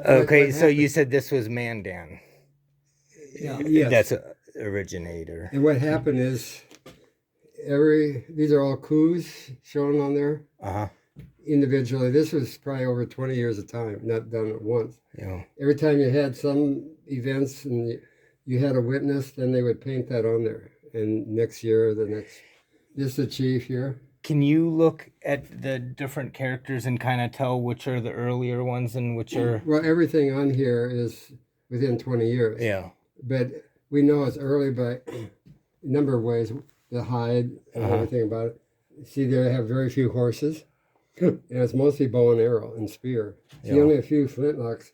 Okay, so you said this was Mandan. Yeah, yes. That's a originator. And what happened is these are all coups shown on there individually. This was probably over 20 years of time, not done at once. Yeah. Every time you had some events and you had a witness, then they would paint that on there. And next year, this is the chief here. Can you look at the different characters and kind of tell which are the earlier ones and which are... Well, everything on here is within 20 years. Yeah. But we know it's early by a number of ways. The hide and everything about it. See, they have very few horses. And it's mostly bow and arrow and spear. See, only a few flintlocks.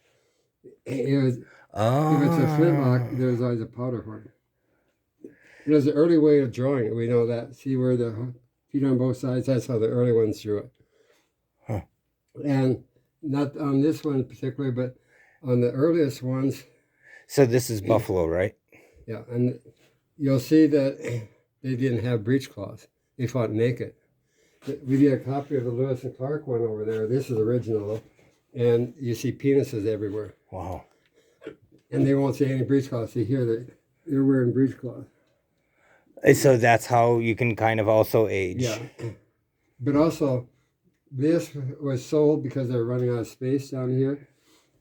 If it's a flintlock, there's always a powder horn. There's an early way of drawing it. We know that. See where the feet on both sides? That's how the early ones drew it. Huh. And not on this one particularly, but on the earliest ones. So this is buffalo, right? Yeah, and you'll see that they didn't have breechcloths. They fought naked. We did a copy of the Lewis and Clark one over there. This is original. And you see penises everywhere. Wow. And they won't see any breechcloths. See here, they're wearing breechcloths. So that's how you can kind of also age. Yeah. But also, this was sold because they're running out of space down here.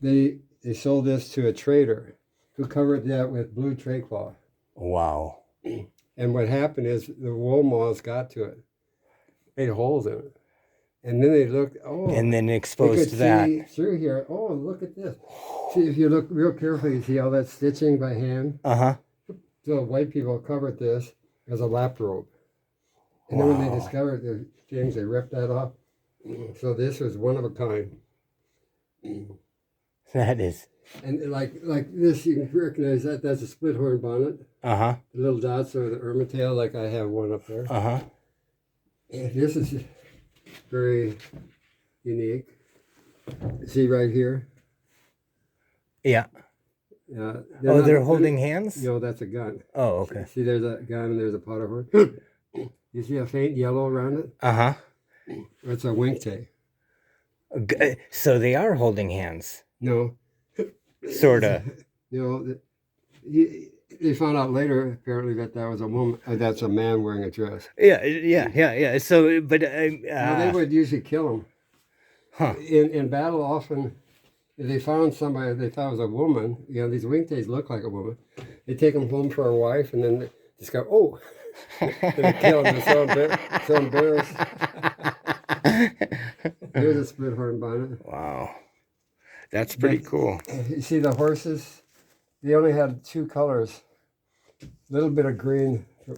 They sold this to a trader who covered that with blue tray cloth. Wow. And what happened is the wool moths got to it, made holes in it. And then they looked, and then exposed that. See through here, look at this. See, if you look real carefully, you see all that stitching by hand? So white people covered this as a lap robe. And then when they discovered the things, they ripped that off. So this was one of a kind. That is. And like this, you can recognize that that's a split horn bonnet. The little dots are the ermitail, like I have one up there. And this is very unique. See right here? Yeah. They're holding hands? That's a gun. Oh, okay. See, there's a gun and there's a powder horn. You see a faint yellow around it? It's a wink tay. So they are holding hands. No. Sort of. They found out later, apparently, that was a woman. That's a man wearing a dress. Yeah. So, but they would usually kill him. In battle, often, if they found somebody they thought was a woman, these wingtails look like a woman. They take them home for a wife, and then they discover, they kill them. They're so embarrassed. Here's a split horn bonnet. Wow. That's pretty cool. You see the horses? They only had two colors. A little bit of green